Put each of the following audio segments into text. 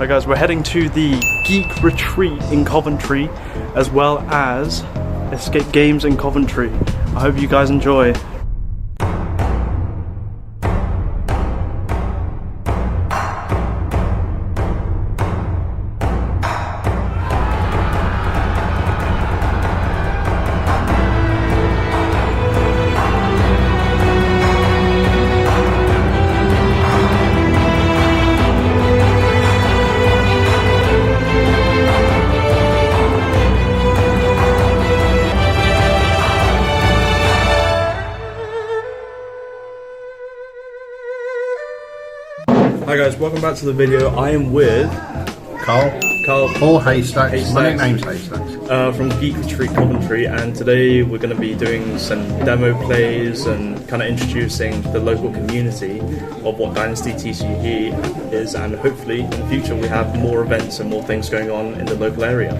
Hi guys, we're heading to the Geek Retreat in Coventry, as well as Escape Games in Coventry. I hope you guys enjoy. Hi guys, welcome back to the video. I am with Carl or Haystacks. My nickname's Haystacks. From Geek Retreat Coventry, and today we're going to be doing some demo plays and kind of introducing the local community of what Dynasty TCG is, and hopefully in the future we have more events and more things going on in the local area.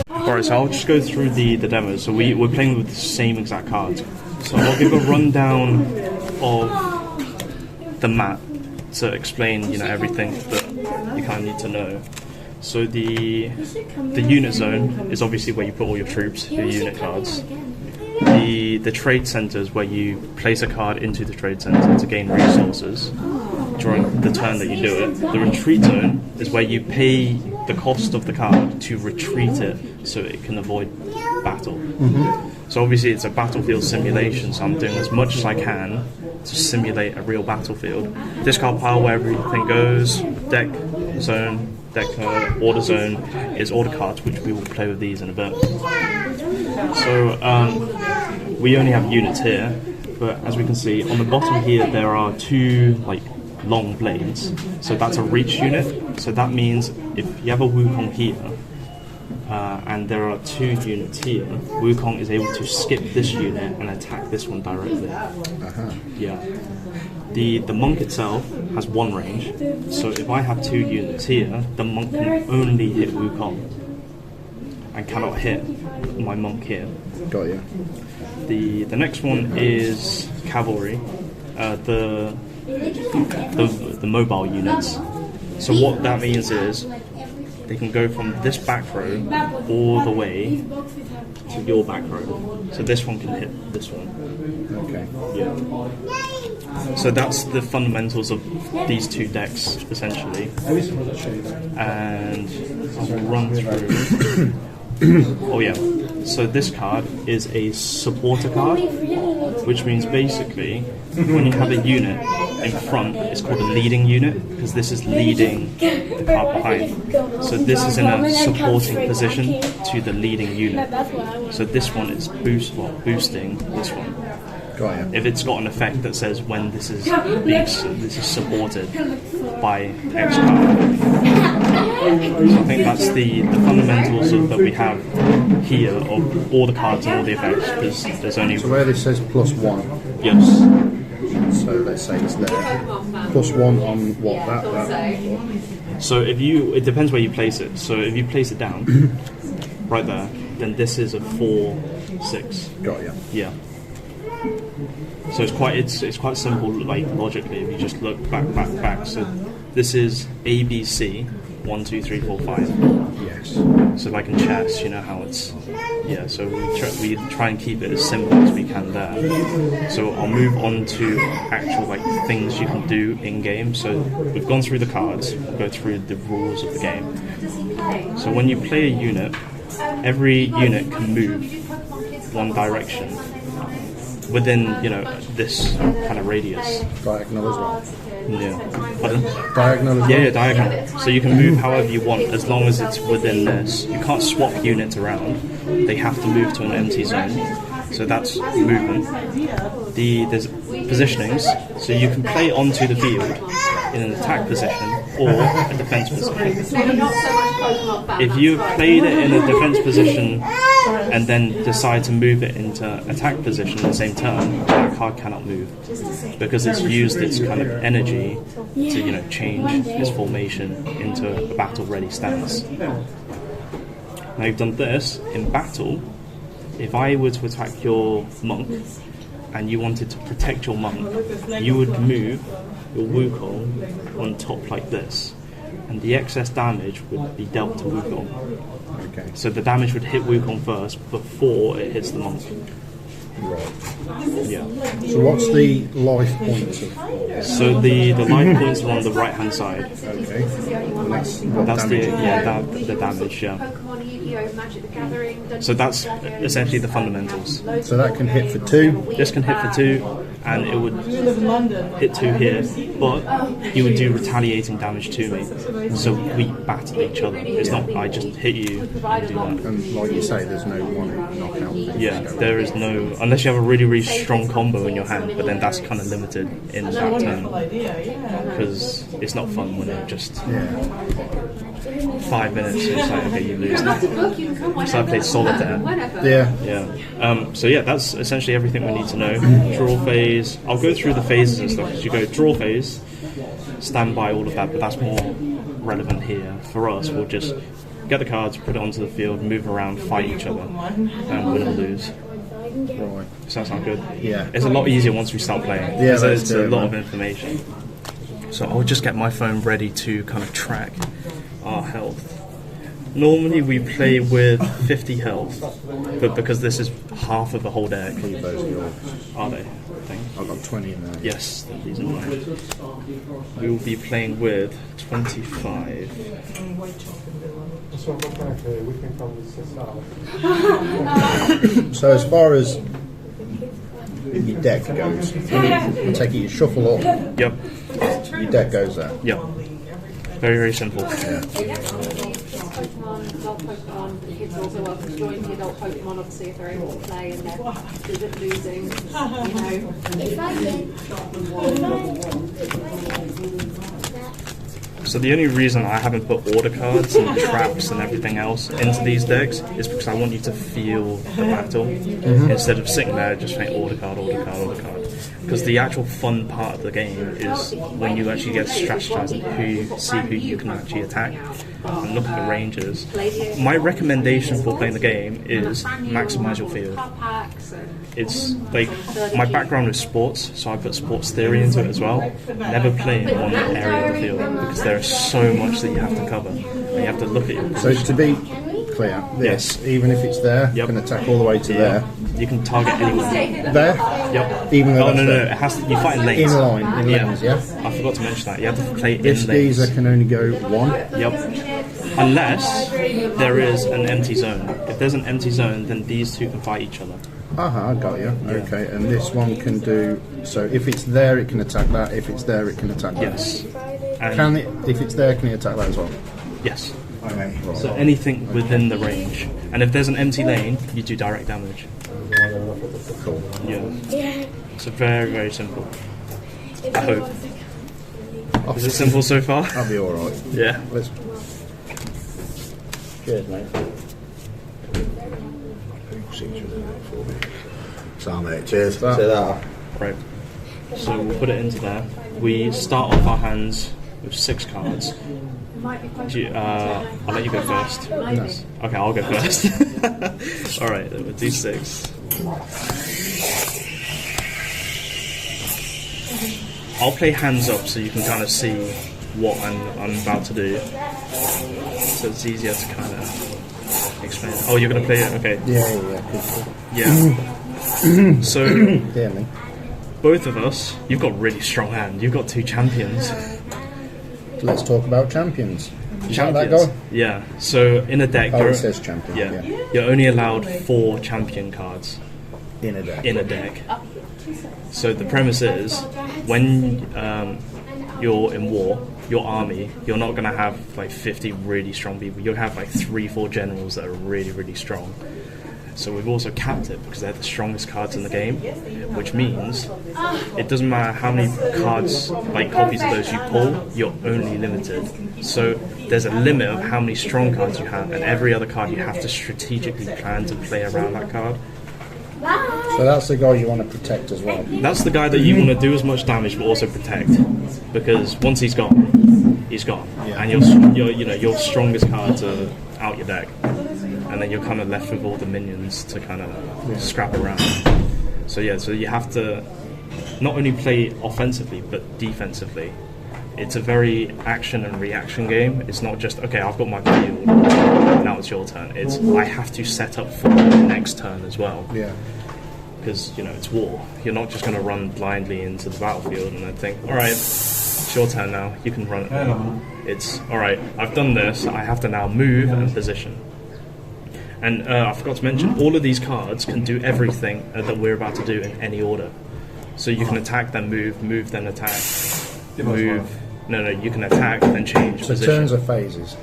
Alright, so I'll just go through the demos. So we're playing with the same exact cards. So I'll give a rundown of the map to explain, everything that you kind of need to know. So the unit zone is obviously where you put all your troops, your unit cards. The trade center is where you place a card into the trade center to gain resources during the turn that you do it. The retreat zone is where you pay the cost of the card to retreat it so it can avoid battle. So obviously it's a battlefield simulation, so I'm doing as much as I can to simulate a real battlefield. Discard pile where everything goes, deck zone, order zone is order cards, which we will play with these in a bit. So we only have units here, but as we can see on the bottom here there are two long blades. So that's a reach unit, so that means if you have a Wukong here, and there are two units here, Wukong is able to skip this unit and attack this one directly. Yeah. The monk itself has one range, so if I have two units here, the monk can only hit Wukong and cannot hit my monk here. Got you. The next one is cavalry, the mobile units. So what that means is they can go from this back row all the way to your back row. So this one can hit this one. Okay. Yeah. So that's the fundamentals of these two decks, essentially. And I'll run through. Oh yeah. So this card is a supporter card, which means basically when you have a unit in front, it's called a leading unit because this is leading the card behind. So this is in a supporting position to the leading unit. So this one is boosting this one. Got you. If it's got an effect that says when this is supported by X card. So I think that's the fundamentals that we have here of all the cards and all the effects, because there's only... So where this says +1. Yes. So let's say it's there. +1 on what that. So it depends where you place it. So if you place it down, right there, then this is a 4/6. Got you. Yeah. So it's quite simple, logically, if you just look back. So this is ABC, 1, 2, 3, 4, 5. Yes. So like in chess, you know how it's... Yeah, so we try and keep it as simple as we can there. So I'll move on to actual things you can do in game. So we've gone through the cards, we'll go through the rules of the game. So when you play a unit, every unit can move one direction within, this kind of radius. Diagonal as well. Yeah. Pardon? Diagonal as well? Yeah, diagonal. So you can move however you want as long as it's within this. You can't swap units around. They have to move to an empty zone. So that's movement. There's positionings. So you can play onto the field in an attack position or a defense position. If you played it in a defense position and then decide to move it into attack position in the same turn, that card cannot move because it's used its kind of energy to change its formation into a battle ready stance. Now you've done this in battle. If I were to attack your monk and you wanted to protect your monk, you would move your Wukong on top like this. and the excess damage would be dealt to Wukong. Okay. So the damage would hit Wukong first before it hits the monk. Right. Yeah. So what's the life points of? So the life points are on the right hand side. Okay. And that's what That's the damage? the damage. Yeah. So that's essentially the fundamentals. So that can hit for 2. This can hit for 2, and it would hit 2 here, but you would do retaliating damage to me. So we battle each other. It's not I just hit you and do that. And like you say, there's no one knockout thing. Yeah, there is no, unless you have a really, really strong combo in your hand, but then that's kind of limited in that turn. Because it's not fun when it just 5 minutes, it's like, okay, you lose. So I played Solitaire. Yeah. Yeah. So yeah, that's essentially everything we need to know. Draw phase. I'll go through the phases and stuff. You go draw phase, stand by, all of that, but that's more relevant here. For us, we'll just get the cards, put it onto the field, move around, fight each other, and win or lose. Right. Does that sound good? Yeah. It's a lot easier once we start playing. Yeah, because let's it's do a it, lot man. of information. So I'll just get my phone ready to kind of track our health. Normally we play with 50 health, but because this is half of the whole deck, Those are yours. are they? I think. I've got 20 in there. Yes, these are mine. We will be playing with 25. So as far as your deck goes, I take it you shuffle up, Yep, your deck goes there. yep. Very, very simple. Pokemon, adult Pokemon, the kids are also welcome to join the adult Pokemon, obviously, if they're able to play and they're good at losing, you know. If I So the only reason I haven't put order cards and traps and everything else into these decks is because I want you to feel the battle instead of sitting there just saying order card, order card, order card. Because the actual fun part of the game is when you actually get strategizing who you can actually attack and look at the ranges. My recommendation for playing the game is maximize your field. It's like my background is sports, so I put sports theory into it as well. Never play in one area of the field because there is so much that you have to cover. And you have to look at your So to be clear, this, even if it's there, you can attack all the way to there. You can target anyone. There? Yep. Even though Oh no, that's no, there. it has to. You fight in lanes. In line, in lanes, yeah? I forgot to mention that. You have to play in This lanes. geezer can only go 1. Yep. Unless there is an empty zone. If there's an empty zone, then these two can fight each other. Aha, got you. Okay, and this one can do. So if it's there, it can attack that. If it's there, it can attack that. Yes. And Can it? If it's there, can it attack that as well? yes. Okay. So anything within the range. And if there's an empty lane, you do direct damage. Cool. Yeah. So very, very simple. I hope. Is it simple so far? That'll be all right. Yeah. Let's. Cheers, mate. So mate, cheers. That- Say that. Right. So we'll put it into there. We start off our hands with 6 cards. I'll let you go first. Okay, I'll go first. Alright, we'll do 6. I'll play hands up so you can kind of see what I'm about to do. So it's easier to kind of explain. Oh, you're going to play it? Okay. Yeah. Yeah. So, Hear me. both of us, you've got really strong hand. You've got 2 champions. Let's talk about champions. Is that guy? Yeah. So in a deck, Oh, you're, it says champion. yeah, Yeah. you're only allowed 4 champion cards In a deck. in a deck. So the premise is, when you're in war, your army, you're not going to have like 50 really strong people. You'll have like 3-4 generals that are really, really strong. So we've also capped it because they're the strongest cards in the game, which means it doesn't matter how many cards, like copies of those you pull, you're only limited. So there's a limit of how many strong cards you have, and every other card you have to strategically plan to play around that card. So that's the guy you want to protect as well. That's the guy that you want to do as much damage but also protect, because once he's gone, he's gone, and your strongest cards are out your deck, and then you're kind of left with all the minions to kind of scrap around. So you have to not only play offensively but defensively, it's a very action and reaction game. It's not just, okay, I've got my field, now it's your turn. It's, I have to set up for the next turn as well. Yeah. Because, you know, it's war. You're not just going to run blindly into the battlefield and then think, alright, it's your turn now, you can run it. It's, alright, I've done this, I have to now move and position. And I forgot to mention, all of these cards can do everything that we're about to do in any order. So you can attack, then move, then attack, move. No, you can attack, then change So position. turns are phases.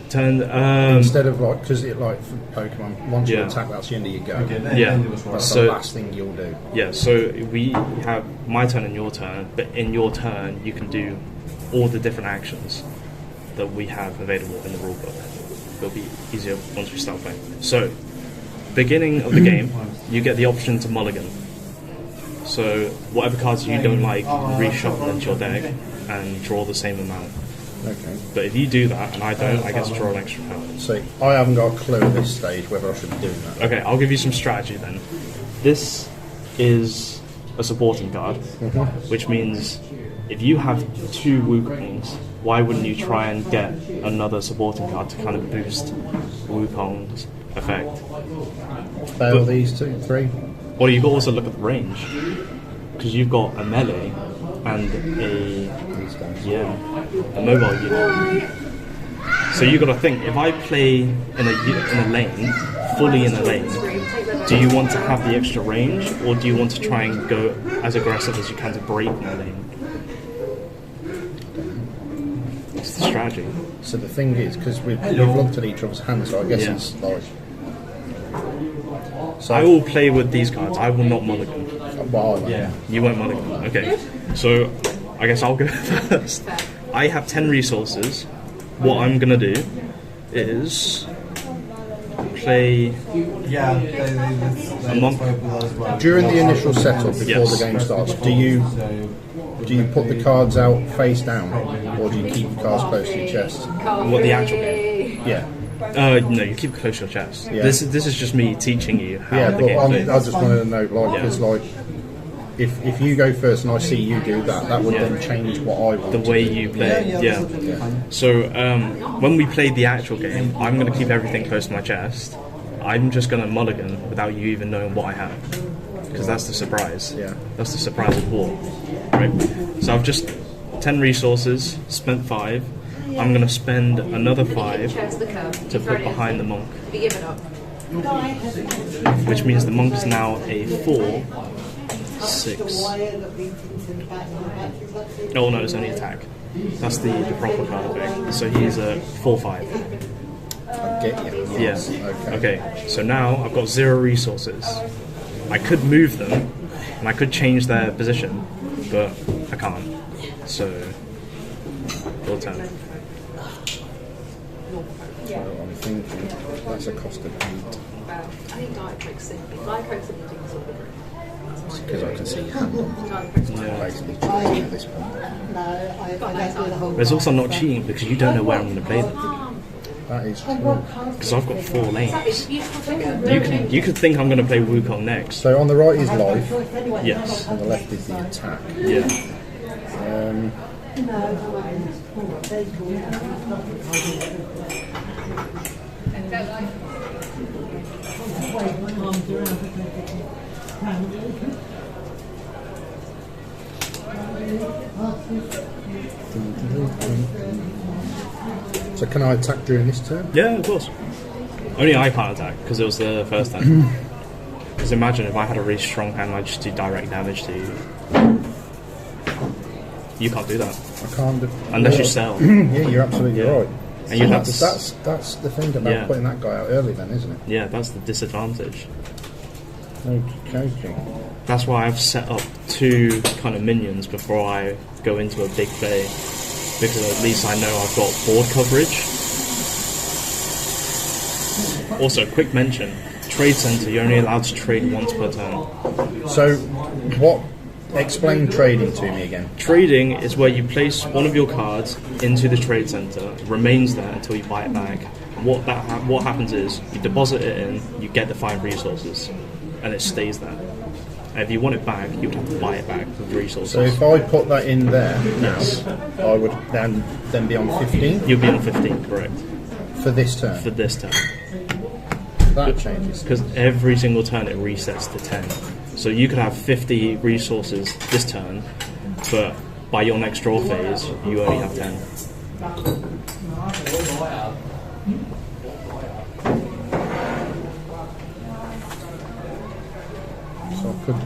Turn, Instead of like, because it like for Pokemon, once you attack, that's the end of your go. yeah. That's So the last thing you'll do. yeah, so we have my turn and your turn, but in your turn you can do all the different actions that we have available in the rulebook. It'll be easier once we start playing. So, beginning of the game, you get the option to mulligan. So, whatever cards you don't like, reshuffle into your deck and draw the same amount. Okay. But if you do that, and I don't, I get to draw an extra card. See, I haven't got a clue at this stage whether I should be doing that. Okay, I'll give you some strategy then. This is a supporting card, which means if you have 2 Wukongs, why wouldn't you try and get another supporting card to kind of boost Wukong's effect? Fail these 2, 3. Or you can also look at the range, because you've got a melee and a mobile unit. So you've got to think, if I play in a lane, fully in a lane, do you want to have the extra range, or do you want to try and go as aggressive as you can to break my lane? It's the strategy. So the thing is, because we've looked at each other's hands, so I guess Yeah. it's like... So I will play with these cards, I will not mulligan. Yeah. You won't mulligan. Okay, so I guess I'll go first. I have 10 resources. What I'm going to do is play a monk. During the initial setup, before the game starts, do you put the cards out face down, or do you keep the cards close to your chest? What, the actual game? Yeah. No, you keep it close to your chest. Yeah. This is just me teaching you how Yeah, the but game I plays. just wanted to know, like, because like, if you go first and I see you do that, that would then change what I want. The way you play, yeah. So when we play the actual game, I'm going to keep everything close to my chest. I'm just going to mulligan without you even knowing what I have, because that's the surprise. Yeah. That's the surprise of war, right? So I've just 10 resources, spent 5. I'm going to spend another 5 to put behind the monk, which means the monk is now a 4. 6. Oh no, it's only attack. That's the proper card effect. So he's a 4/5. I get you. Yes. Yeah. Okay. So now I've got 0 resources. I could move them, and I could change their position, but I can't. So your turn. So I'm thinking that's a cost of 8. I think Diet Coke's simply. Diet Coke's simply sort of Because I can see hand Yeah. basically cheating at this point. But it's also not cheating because you don't know where I'm going to play them. That is true. Because I've got 4 lanes. You could think I'm going to play Wukong next. So on the right is life, Yes. on the left is the attack. Yeah. So can I attack during this turn? Yeah, of course. Only I can't attack because it was the first time. Because imagine if I had a really strong hand, I'd just do direct damage to you. You can't do that I can't do unless you sell. Yeah, you're absolutely Yeah. right. And you'd have that's, to. that's the thing about Yeah. putting that guy out early, then, isn't it? Yeah, that's the disadvantage. Okay. That's why I've set up 2 kind of minions before I go into a big play, because at least I know I've got board coverage. Also, quick mention: trade center. You're only allowed to trade once per turn. So, what? Explain trading to me again. Trading is where you place one of your cards into the trade center, it remains there until you buy it back. And what happens is you deposit it in, you get the 5 resources, and it stays there. If you want it back, you would have to buy it back with resources. So if I put that in there, yes, I would then be on 15 You'll be on 15, correct? for this turn. For this turn. That changes. Because every single turn it resets to 10. So you could have 50 resources this turn, but by your next draw phase, you only have 10. So I could,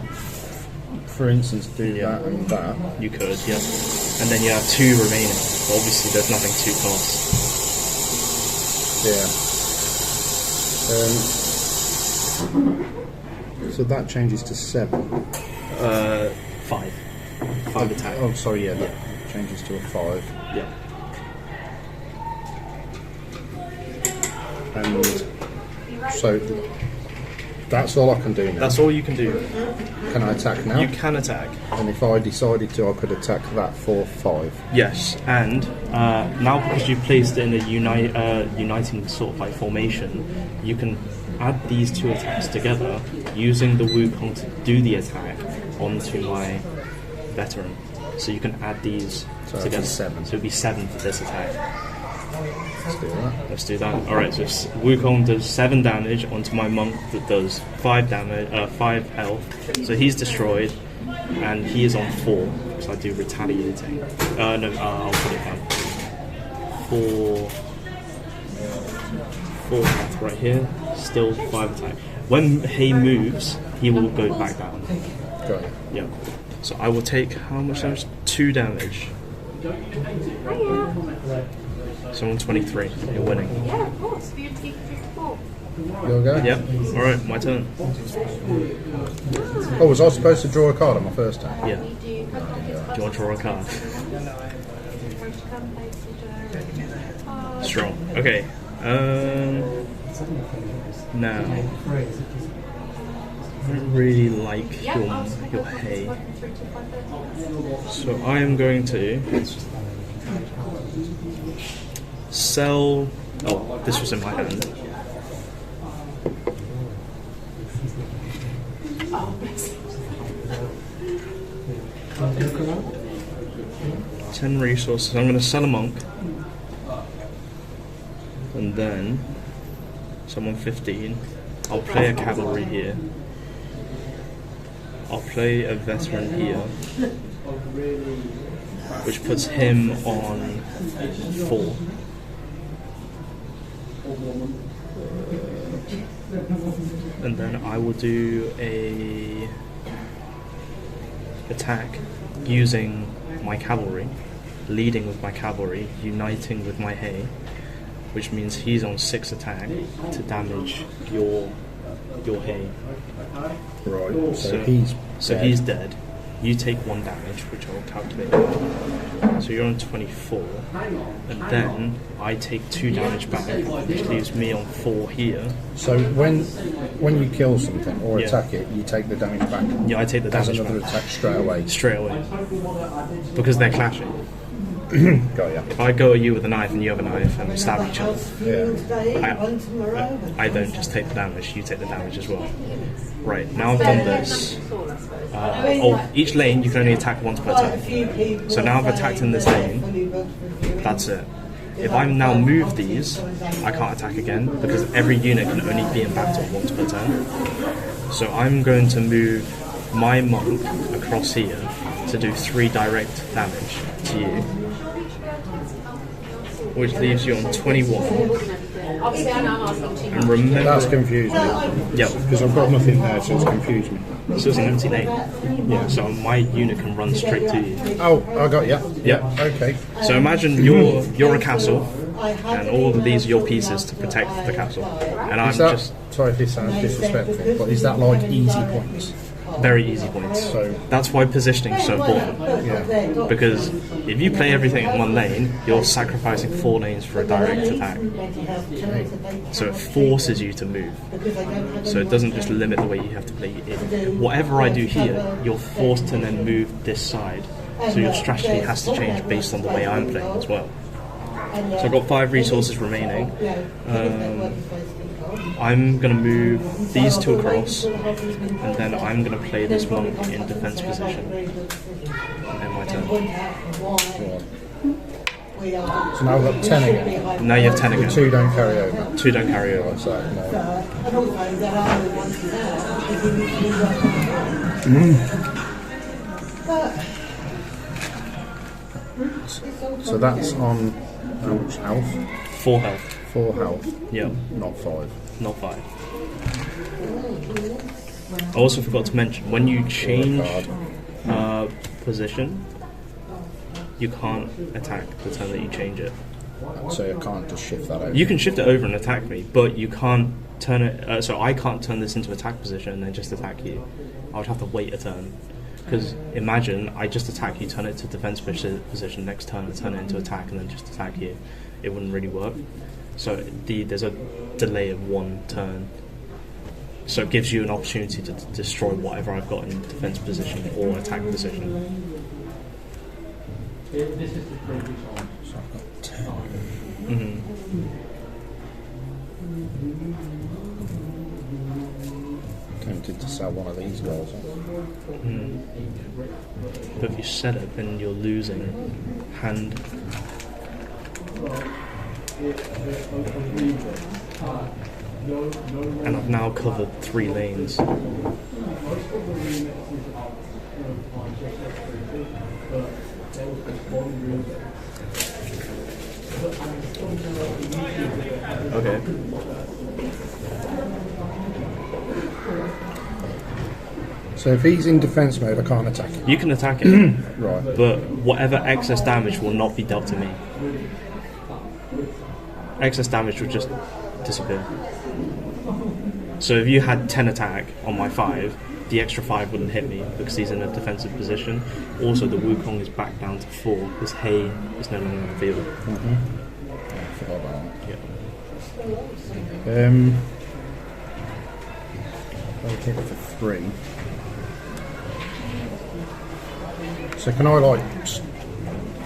for instance, do that and that. You could, yeah. And then you have 2 remaining. But obviously there's nothing to cost. Yeah. So that changes to 7. 5. 5 attack. Oh, sorry, yeah, that changes to a 5. Yeah. And so that's all I can do now. That's all you can do. Can I attack now? You can attack. And if I decided to, I could attack that for 5. Yes, and now because you've placed it in a uniting sort of like formation, you can add these 2 attacks together using the Wukong to do the attack onto my veteran. So you can add these together. 7. So it'd be 7 for this attack. Let's do that. Let's do that. Alright, so Wukong does 7 damage onto my monk that does 5 damage, 5 health. So he's destroyed, and he is on 4, because I do retaliating. I'll put it down. 4 health right here, still 5 attack. When he moves, he will go back down. Got it. Yeah. So I will take how much damage? 2 damage. So I'm on 23. You're winning. Yeah, of course. For you to Geek Retreat 4. You'll go? Yep. Alright, my turn. Oh, was I supposed to draw a card on my first turn? Yeah. Do you want to draw a card? Strong. Okay. Now, I don't really like your hay, so I am going to sell. Oh, this was in my hand. $10 resources. I'm going to sell a monk, and then someone 15. I'll play a cavalry here. I'll play a veteran here, which puts him on 4. And then I will do a attack using my cavalry, leading with my cavalry, uniting with my hay, which means he's on 6 attack to damage your hay. Right. So he's dead. You take 1 damage, which I'll calculate. So you're on 24, and then I take 2 damage back, which leaves me on 4 here. So when you kill something or attack it, you take the damage back. Yeah, I take the damage As another back attack straight away. straight away because they're clashing. Got ya. If I go at you with a knife and you have a knife and we stab each other, Yeah. I don't just take the damage, you take the damage as well. Right, now I've done this. Each lane you can only attack once per turn. So now I've attacked in this lane, that's it. If I now move these, I can't attack again because every unit can only be in battle once per turn. So I'm going to move my monk across here to do 3 direct damage to you, which leaves you on 21. And remember, That's confused me. yeah, Because I've got nothing there, so it's confused me. so it's an empty lane. Yeah, so my unit can run straight to you. Oh, I got ya. Yeah. Okay. So imagine you're a castle, and all of these are your pieces to protect the castle. And I'm Is that, just sorry if this sounds disrespectful, but is that like easy points? very easy points. So That's why positioning is so important. yeah. Because if you play everything in one lane, you're sacrificing 4 lanes for a direct attack. So it forces you to move. So it doesn't just limit the way you have to play it. Whatever I do here, you're forced to then move this side. So your strategy has to change based on the way I'm playing as well. So I've got 5 resources remaining. I'm going to move these 2 across, and then I'm going to play this monk in defense position. And then my turn. So now I've got 10 again. Now you have 10 again. 2 don't carry over. 2 don't carry over. So, so that's on how much health? 4 health. 4 health. Yeah. Not 5. Not 5. I also forgot to mention, when you change position, you can't attack the turn that you change it. So I can't just shift that over. You can shift it over and attack me, but you can't turn it. So I can't turn this into attack position and then just attack you. I would have to wait a turn. Because imagine I just attack you, turn it to defense position, next turn I turn it into attack and then just attack you. It wouldn't really work. So there's a delay of 1 turn. So it gives you an opportunity to destroy whatever I've got in defense position or attack position. So I've got 10. Tempted to sell one of these guys. But if you set it, then you're losing hand. And I've now covered 3 lanes. Okay. So if he's in defense mode, I can't attack him. You can attack it, Right. but whatever excess damage will not be dealt to me. Excess damage will just disappear. So if you had 10 attack on my 5, the extra 5 wouldn't hit me because he's in a defensive position. Also, the Wukong is back down to 4 because Hay is no longer on the field. I forgot about that. Yeah. I'll hit for 3. So can I like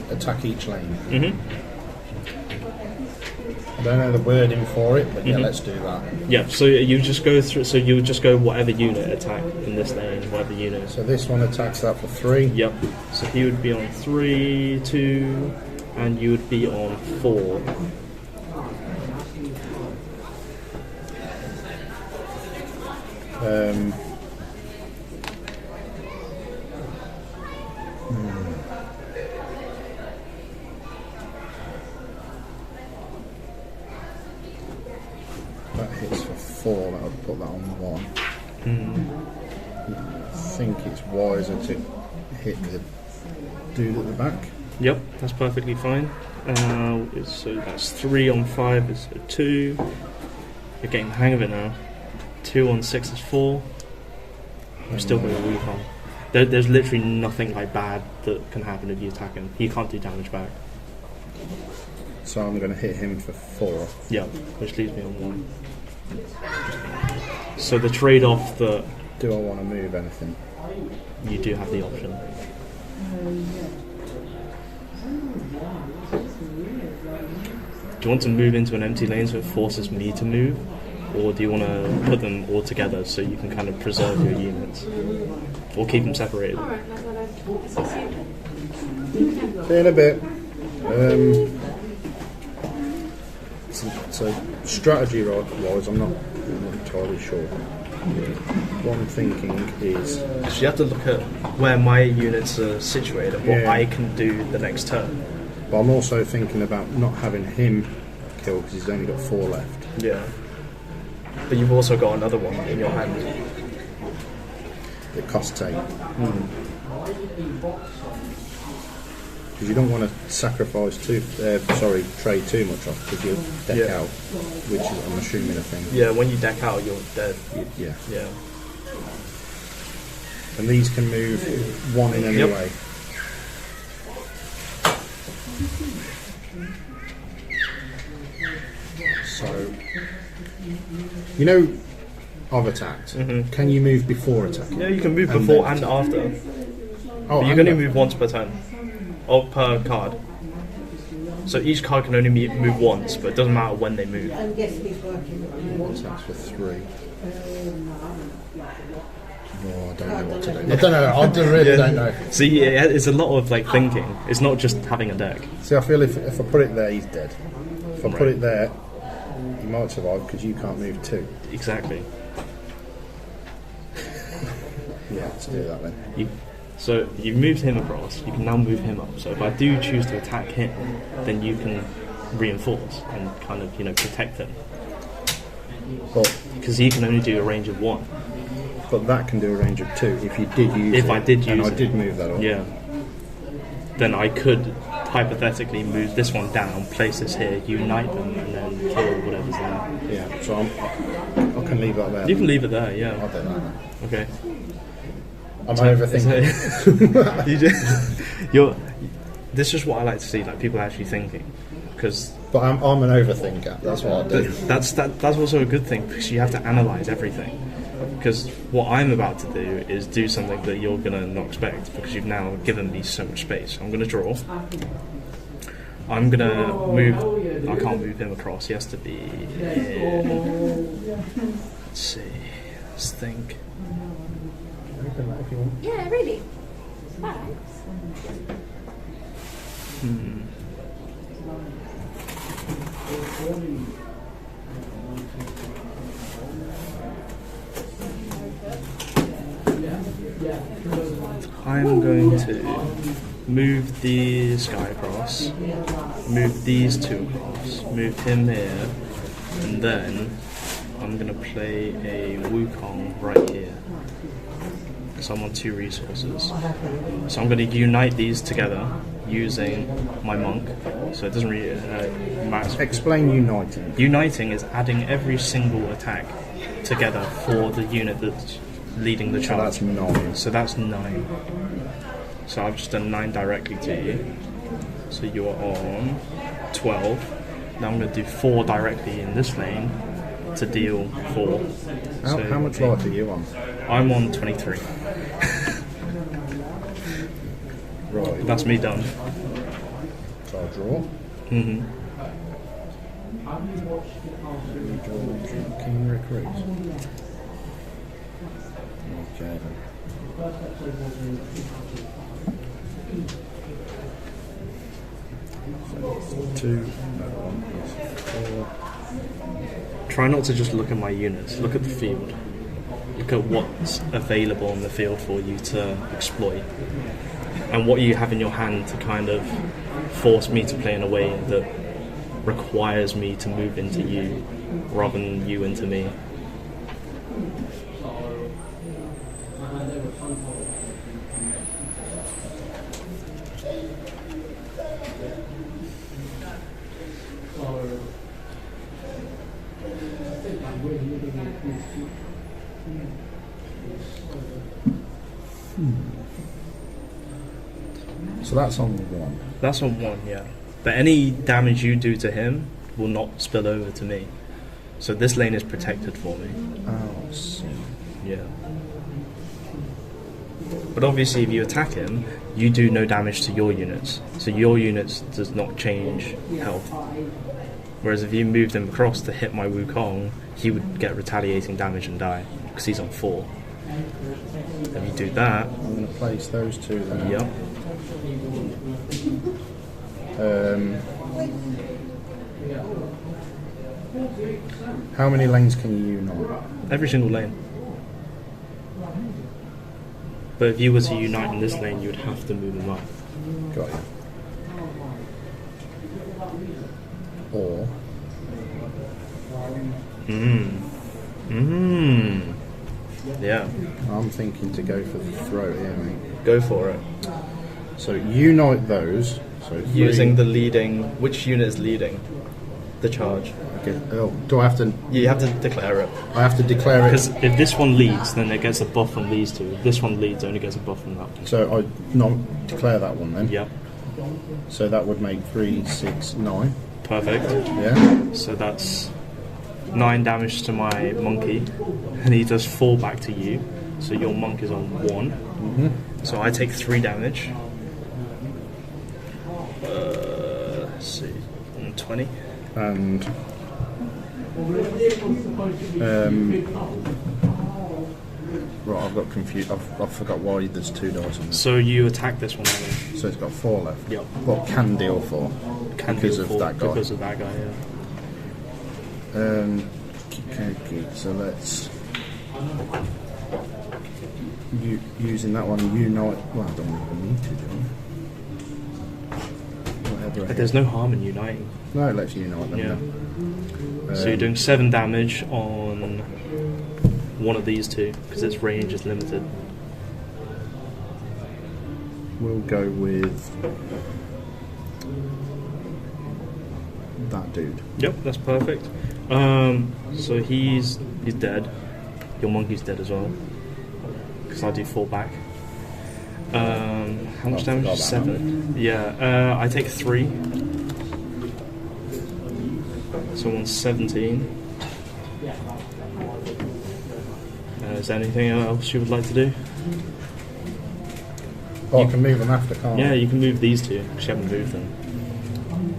attack each lane? I don't know the wording for it, but yeah, let's do that. Yeah, so you just go through. So you would just go whatever unit attack in this lane, whatever unit. So this one attacks that for 3. Yep. So he would be on 3, 2, and you would be on 4. That hits for 4. That would put that on 1. I think it's wiser to hit the dude at the back. Yep, that's perfectly fine. So that's 3 on 5 is a 2. You're getting the hang of it now. 2 on 6 is 4. I'm still going to Wukong. There's literally nothing like bad that can happen if you attack him. He can't do damage back. So I'm going to hit him for 4. Yep, which leaves me on 1. So the trade-off that Do I want to move anything? you do have the option. Do you want to move into an empty lane so it forces me to move? Or do you want to put them all together so you can kind of preserve your units? Or keep them separated? Alright, See you in a bit. So strategy wise, I'm not entirely sure. What I'm thinking is, So you have to look at where my units are situated and what Yeah. I can do the next turn. but I'm also thinking about not having him kill because he's only got 4 left. Yeah. But you've also got another one in your hand. It costs 8. Because you don't want to sacrifice trade too much off because you'll deck out, which is, I'm assuming, a thing. Yeah, when you deck out, you're dead. Yeah. Yeah. And these can move 1 in any Yep. way. So, you know, I've attacked. Can you move before attacking? Yeah, you can move And before then- and after. Oh, But you and can only then- move once per turn. Or per card. So each card can only move once, but it doesn't matter when they move. One attacks for 3. Oh, I don't know what to do. I don't know. I really don't know. See, it's a lot of like thinking. It's not just having a deck. See, I feel if I put it there, he's dead. If I put it there, he might survive because you can't move 2. Exactly. Yeah, let's do that then. So you've moved him across. You can now move him up. So if I do choose to attack him, then you can reinforce and kind of protect him. Because he can only do a range of 1. But that can do a range of 2 if you did use it. If I did use and it. I did move that up. Yeah. Then I could hypothetically move this one down, place this here, unite them, and then kill whatever's there. Yeah. So I can leave that there. You can leave it there, yeah. I'll do that. Okay. I'm overthinking. This is what I like to see, like people actually thinking, because. But I'm an overthinker. That's what I do. That's also a good thing because you have to analyze everything. Because what I'm about to do is do something that you're gonna not expect because you've now given me so much space. I'm gonna draw. I'm gonna move. I can't move him across. He has to be here. Let's see. Let's think. Yeah, really. Thanks. I'm going to move this guy across, move these 2 across, move him here, and then I'm going to play a Wukong right here. So I'm on 2 resources. So I'm going to unite these together using my monk. So it doesn't really matter. Explain uniting. Uniting is adding every single attack together for the unit that's leading the charge. So that's 9. So that's 9. So I've just done 9 directly to you. So you are on 12. Now I'm going to do 4 directly in this lane to deal 4. How much life are you on? I'm on 23. Right. That's me done. So I'll draw. Mm-hmm. King Recruit. Okay then. 2, another 1 plus 4. Try not to just look at my units. Look at the field. Look at what's available on the field for you to exploit. And what you have in your hand to kind of force me to play in a way that requires me to move into you rather than you into me. So that's on 1. That's on 1, yeah. But any damage you do to him will not spill over to me. So this lane is protected for me. Oh, so. Yeah. But obviously if you attack him, you do no damage to your units. So your units does not change health. Whereas if you moved him across to hit my Wukong, he would get retaliating damage and die, because he's on 4. Then you do that. I'm going to place those 2 there. Yep. How many lanes can you unite? Every single lane. But if you were to unite in this lane, you would have to move him up. Got you. Or Yeah. I'm thinking to go for the throat here, mate. Go for it. So unite those. So 3. Using the leading. Which unit is leading? The charge. Okay. Oh, do I have to? You have to declare it. I have to declare it. Because if this one leads, then it gets a buff from these 2. If this one leads, it only gets a buff from that one. So I not declare that one then. Yep. So that would make 3, 6, 9. Perfect. Yeah. So that's 9 damage to my monkey, and he does 4 back to you. So your monk is on 1. Mm-hmm. So I take 3 damage. Let's see. 20. And right, I've got confused. I've forgot why there's 2 dice on this. So you attack this one, only. So it's got 4 left. Yep. What can deal 4? Can Because deal of 4 that guy. Because of that guy, yeah. Okay, so let's using that one. Unite. Well, I don't even need to do it. Whatever. But there's no harm in uniting. No, let's unite them. Yeah. Then. So you're doing 7 damage on one of these 2 because its range is limited. We'll go with that dude. Yep, that's perfect. So he's dead. Your monkey's dead as well. Because I do 4 back. How much damage? 7. Yeah, I take 3. So I'm on 17. Is there anything else you would like to do? Oh, I can move them after, can't I? Yeah, you can move these 2 because you haven't moved them.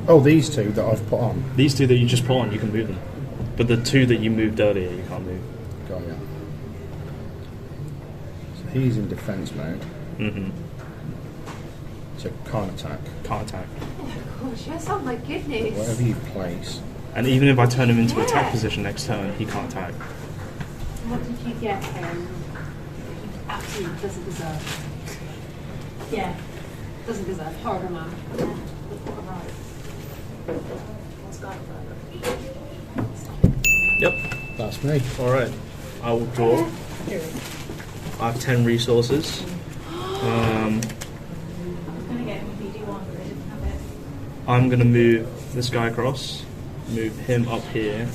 Oh, these 2 that I've put on. These 2 that you just put on, you can move them. But the 2 that you moved earlier, you can't move. Got ya. So he's in defense mode. Mm-hmm. So can't attack. Can't attack. Oh gosh, yes, oh my goodness. Whatever you place. And even if I turn him into attack position next turn, he can't attack. What did you get him? He absolutely doesn't deserve. Yeah. Doesn't deserve. Horrible man. Yeah. Yep. That's me. Alright. I will draw. I have 10 resources. I'm going to move this guy across, move him up here,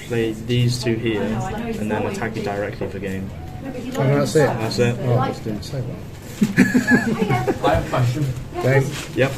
play these 2 here, and then attack you directly for game. And that's it. That's it. Oh, I just didn't say that. I have a question. Game. Yep.